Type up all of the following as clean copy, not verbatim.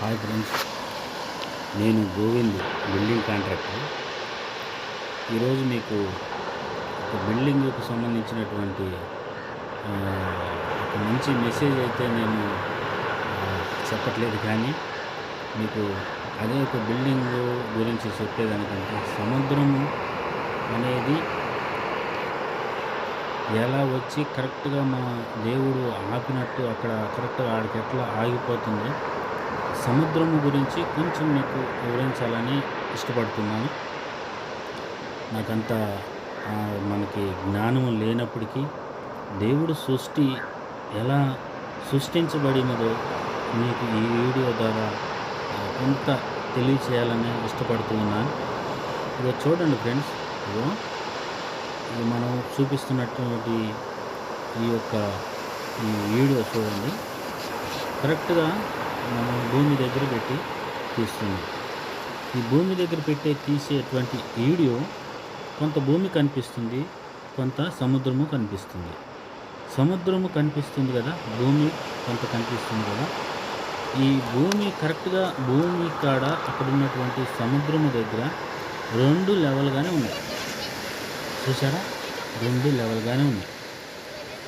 Hi friends, నేను Govind, building contractor. ఈరోజు మీకు ఒక బిల్డింగ్కు సంబంధించినటువంటి ఒక మంచి మెసేజ్ అయితే నేను చెప్పట్లేదు, కానీ మీకు అదే ఒక బిల్డింగ్ గురించి చెప్పేదానికంటే సముద్రము అనేది ఎలా వచ్చి కరెక్ట్గా మా దేవుడు ఆపినట్టు అక్కడ కరెక్ట్గా ఆడికి ఎట్లా ఆగిపోతుందో సముద్రము గురించి కొంచెం మీకు వివరించాలని ఇష్టపడుతున్నాను. నాకంత మనకి జ్ఞానము లేనప్పటికీ దేవుడు సృష్టి ఎలా సృష్టించబడినదో మీకు ఈ వీడియో ద్వారా కొంత తెలియచేయాలని ఇష్టపడుతూ ఉన్నాను. ఇక చూడండి ఫ్రెండ్స్, ఇగో ఇది మనం చూపిస్తున్నటువంటి ఈ వీడియో చూడండి. కరెక్ట్గా మనం భూమి దగ్గర పెట్టి తీస్తుంది. ఈ భూమి దగ్గర తీసేటువంటి వీడియో కొంత భూమి కనిపిస్తుంది, కొంత సముద్రము కనిపిస్తుంది. సముద్రము కనిపిస్తుంది కదా, భూమి కొంత కనిపిస్తుంది కదా. ఈ భూమి కరెక్ట్గా భూమి కాడ అక్కడ ఉన్నటువంటి సముద్రము దగ్గర 2 లెవెల్గానే ఉన్నాయి. చూసారా, 2 లెవెల్గానే ఉన్నాయి.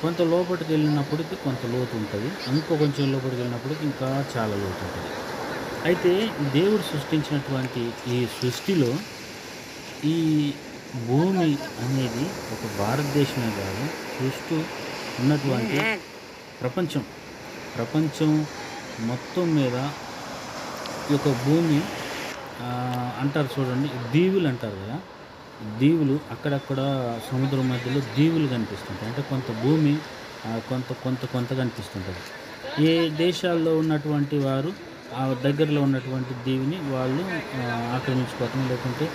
కొంత లోపలికి వెళ్ళినప్పటికీ కొంత లోతు ఉంటుంది, ఇంకో కొంచెం లోపలికి వెళ్ళినప్పటికీ ఇంకా చాలా లోతు ఉంటుంది. అయితే దేవుడు సృష్టించినటువంటి ఈ సృష్టిలో ఈ భూమి అనేది ఒక భారతదేశమే కాదు, చుట్టూ ఉన్నటువంటి ప్రపంచం మొత్తం మీద ఈ యొక్క భూమి అంటారు చూడండి, దీవులు అంటారు కదా. దీవులు అక్కడక్కడ సముద్రం మధ్యలో దీవులు కనిపిస్తుంటాయి. అంటే కొంత భూమి కొంత కనిపిస్తుంటుంది. ఏ దేశాల్లో ఉన్నటువంటి వారు ఆ దగ్గరలో ఉన్నటువంటి దీవిని వాళ్ళు ఆక్రమించుకోవటం, లేకుంటే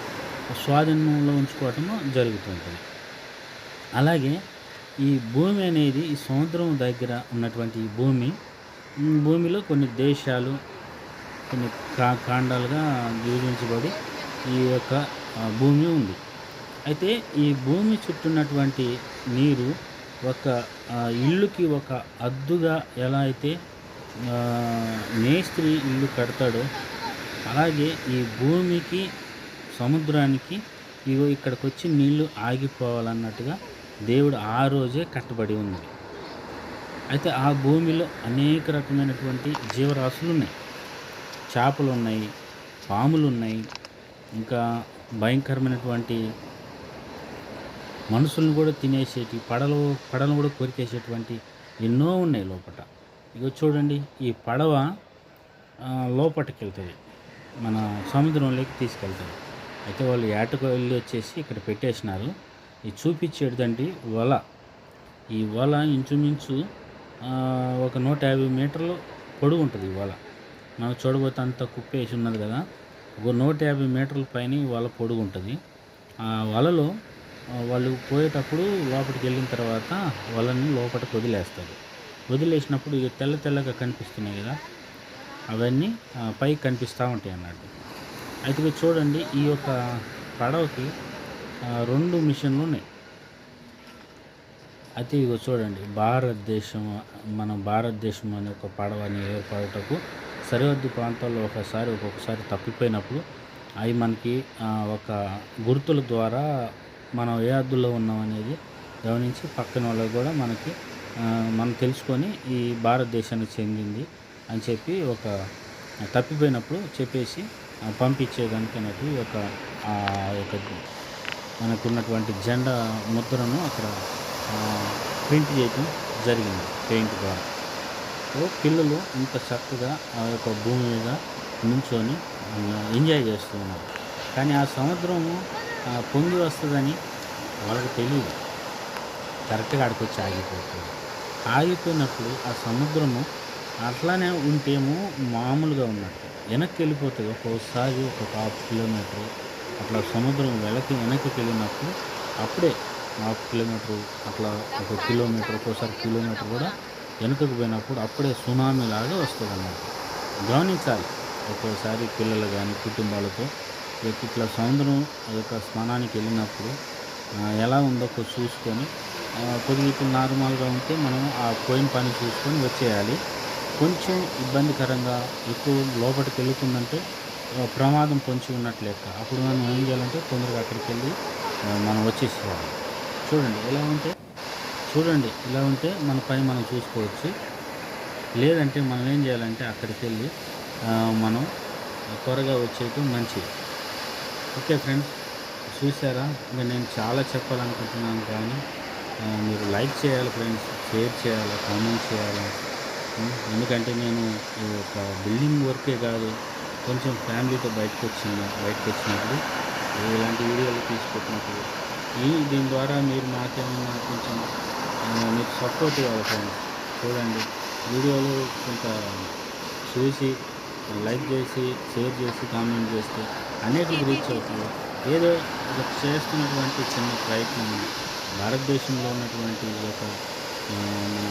స్వాధీనంలో ఉంచుకోవటము జరుగుతుంటుంది. అలాగే ఈ భూమి అనేది ఈ సముద్రం దగ్గర ఉన్నటువంటి ఈ భూమిలో కొన్ని దేశాలు, కొన్ని కాండాలుగా విభజించబడి ఈ యొక్క భూమి ఉంది. అయితే ఈ భూమి చుట్టూన్నటువంటి నీరు ఒక ఇల్లుకి ఒక అద్దుగా ఎలా అయితే మేస్త్రి ఇల్లు కడతాడో, అలాగే ఈ భూమికి సముద్రానికి ఇక్కడికి వచ్చి నీళ్లు ఆగిపోవాలన్నట్టుగా దేవుడు ఆ రోజే కట్టబడి ఉంది. అయితే ఆ భూమిలో అనేక రకమైనటువంటి జీవరాశులు ఉన్నాయి. చేపలు ఉన్నాయి, పాములు ఉన్నాయి, ఇంకా భయంకరమైనటువంటి మనుషులను కూడా తినేసేటి పడవలను కూడా కొరికేసేటువంటి ఎన్నో ఉన్నాయి లోపల. ఇక చూడండి, ఈ పడవ లోపలికి వెళ్తుంది, మన సముద్రంలోకి తీసుకెళ్తుంది. అయితే వాళ్ళు ఏటకు వెళ్ళి వచ్చేసి ఇక్కడ పెట్టేసినారు. ఇది చూపించేటిదండి వల. ఈ వల ఇంచుమించు ఒక 150 మీటర్లు పొడుగు ఉంటుంది. ఈ వల మనం చూడబోతే అంత కుప్పేసి ఉన్నది కదా, ఒక 150 మీటర్ల పైన ఈ వల పొడుగు ఉంటుంది. ఆ వలలో వాళ్ళు పోయేటప్పుడు లోపలికి వెళ్ళిన తర్వాత వలని లోపలికి వదిలేసినప్పుడు ఇక తెల్లగా కనిపిస్తున్నాయి కదా, అవన్నీ పైకి కనిపిస్తూ ఉంటాయి అన్నట్టు. అయితే చూడండి, ఈ యొక్క పడవకి 2 మిషన్లు ఉన్నాయి. అయితే ఇగో చూడండి, మన భారతదేశం అనే ఒక పడవని ఏర్పడటకు సరిహద్దు ప్రాంతాల్లో ఒక్కొక్కసారి తప్పిపోయినప్పుడు అవి మనకి ఒక గుర్తుల ద్వారా మనం ఏ హద్దులో ఉన్నాం అనేది గమనించి పక్కన వాళ్ళకి కూడా మనం తెలుసుకొని ఈ భారతదేశానికి చెందింది అని చెప్పి ఒక తప్పిపోయినప్పుడు చెప్పేసి పంపించేదానికి అన్నట్టు ఒక మనకున్నటువంటి జెండా ముద్రను అక్కడ ప్రింట్ చేయడం జరిగింది పెయింట్ ద్వారా. పిల్లలు ఇంత చక్కగా ఆ యొక్క భూమి మీద నుంచొని ఎంజాయ్ చేస్తున్నారు. కానీ ఆ సముద్రము పొంగి వస్తుందని వాళ్ళకి తెలియదు. కరెక్ట్గా ఆడికి వచ్చి ఆగిపోయినప్పుడు ఆ సముద్రము అట్లానే ఉంటేమో మామూలుగా ఉన్నట్టు వెనక్కి వెళ్ళిపోతుంది. ఒక్కోసారి ఒక 1/2 కిలోమీటరు అట్లా సముద్రం వెనక్కి వెళ్ళినప్పుడు అప్పుడే 1/2 కిలోమీటరు అట్లా 1 కిలోమీటర్, ఒక్కోసారి కిలోమీటర్ కూడా వెనుకకు పోయినప్పుడు అప్పుడే సునామీ లాగా వస్తుంది అన్నట్టు. గమనించాలి. ఒక్కోసారి పిల్లలు కానీ కుటుంబాలతో ఇట్లా సముద్రం యొక్క స్నానానికి వెళ్ళినప్పుడు ఎలా ఉందో చూసుకొని కొద్దిగా నార్మల్గా ఉంటే మనం ఆ పోయిన పని చూసుకొని వచ్చేయాలి. కొంచెం ఇబ్బందికరంగా ఎక్కువ లోపలికి వెళ్తుందంటే ప్రమాదం పొంచి ఉన్నట్లు లెక్క. అప్పుడు మనం ఏం చేయాలంటే తొందరగా అక్కడికెళ్ళి మనం వచ్చేసేయాలి. చూడండి ఇలా ఉంటే మన పని మనం చూసుకోవచ్చు. లేదంటే మనం ఏం చేయాలంటే అక్కడికెళ్ళి మనం త్వరగా వచ్చేయటం మంచిది. ఓకే ఫ్రెండ్స్, చూసారా? ఇంక నేను చాలా చెప్పాలనుకుంటున్నాను కానీ మీరు లైక్ చేయాలి ఫ్రెండ్స్, షేర్ చేయాలి, కామెంట్ చేయాలి. ఎందుకంటే నేను ఈ ఒక బిల్డింగ్ వర్కే కాదు, కొంచెం ఫ్యామిలీతో బయటకొచ్చినప్పుడు ఇలాంటి వీడియోలు తీసుకొచ్చినప్పుడు దీని ద్వారా మీరు నాకేమన్నా కొంచెం మీరు సపోర్ట్ ఇవ్వాలి ఫ్రెండ్స్. చూడండి, వీడియోలు కొంత చూసి లైక్ చేసి, షేర్ చేసి, కామెంట్ చేస్తే అనేకులకు రీచ్ అవుతుంది. ఏదో ఒక చేస్తున్నటువంటి చిన్న ప్రయత్నం భారతదేశంలో ఉన్నటువంటి ఈ యొక్క మన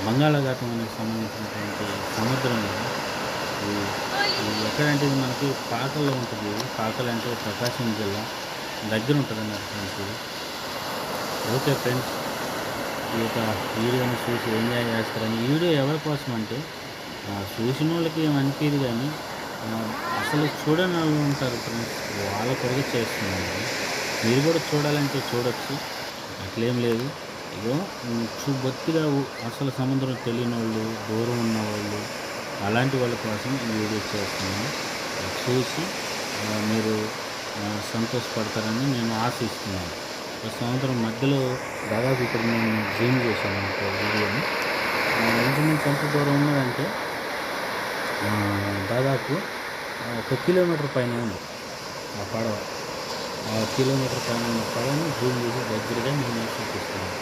బంగాళాఖాతానికి సంబంధించినటువంటి సముద్రంలో ఈ ఎక్కడంటే ఇది మనకి పాకల్లో ఉంటుంది. పాకలు అంటే ప్రకాశం జిల్లా దగ్గర ఉంటుంది అన్నమాట ఫ్రెండ్స్ ఇది. ఓకే ఫ్రెండ్స్, ఈ యొక్క వీడియోని చూసి ఎంజాయ్ చేస్తారని. ఈ వీడియో ఎవరి కోసం అంటే చూసిన వాళ్ళకి ఏమనిపించదు కానీ అసలు చూడని వాళ్ళు ఉంటారు ఫ్రెండ్స్, వాళ్ళ కొరకు చేస్తున్నాను. మీరు కూడా చూడాలంటే చూడొచ్చు, అట్లేం లేదు. ఇగో బొత్తిగా అసలు సముద్రం తెలియని వాళ్ళు, దూరం ఉన్నవాళ్ళు, అలాంటి వాళ్ళ కోసం ఈ వీడియో చేస్తున్నాను. చూసి మీరు సంతోషపడతారని నేను ఆశిస్తున్నాను. సముద్రం మధ్యలో దాదాపు ఇక్కడ నేను జూమ్ చేశాను అనుకో వీడియోని. ఇంచుమించు ఎంత దూరం ఉన్నదంటే దాదాపు 1 కిలోమీటర్ పైన ఉంది ఆ పడవ. కిలోమీటర్ పైన ఉన్న పడవని జూమ్ చేసి దగ్గరగా నేను చూపిస్తున్నాను.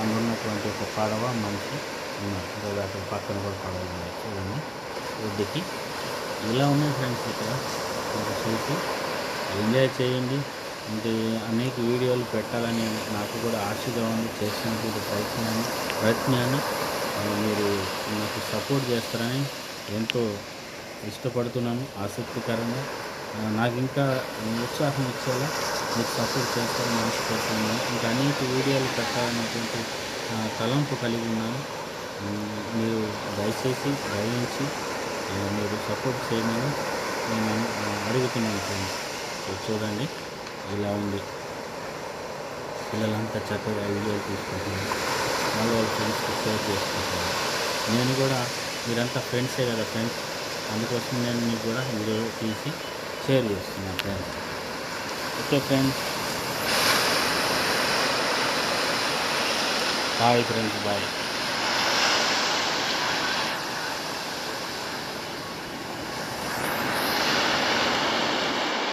అందులో ఉన్నటువంటి ఒక పడవ, మనిషి ఉన్నారు. దాదాపు పక్కన కూడా పడవలు ఉన్నాయి చూడండి ఒడ్డుకి. ఇలా ఉన్నాయి ఫ్రెండ్స్ ఇక్కడ. మీరు చూసి ఎంజాయ్ చేయండి. అంటే అనేక వీడియోలు పెట్టాలని నాకు కూడా ఆశగా ఉంది. చేసినటువంటి ప్రయత్నాన్ని మీరు నాకు సపోర్ట్ చేస్తారని ఎంతో ఇష్టపడుతున్నాను. ఆసక్తికరంగా నాకు ఇంకా ఉత్సాహం ఇచ్చేలా మీకు సపోర్ట్ చేస్తారని ఆశపడుతున్నాను. ఇంకా అనేక వీడియోలు పెట్టాలనేటువంటి తలంపు కలిగి ఉన్నాను. మీరు దయచేసి దయించి మీరు సపోర్ట్ చేయమని నేను అడుగుతున్నాను ఫ్రెండ్స్. చూడండి, ఇలా ఉంది. పిల్లలంతా చక్కగా వీడియోలు తీసుకుంటున్నారు, వాళ్ళ ఫ్రెండ్స్కి షేర్ చేసుకుంటున్నారు. నేను కూడా మీరంతా ఫ్రెండ్సే కదా ఫ్రెండ్స్, అందుకోసం నేను మీకు కూడా వీడియో తీసి షేర్ చేస్తున్నాను friends. Okay friends, bye friends, bye.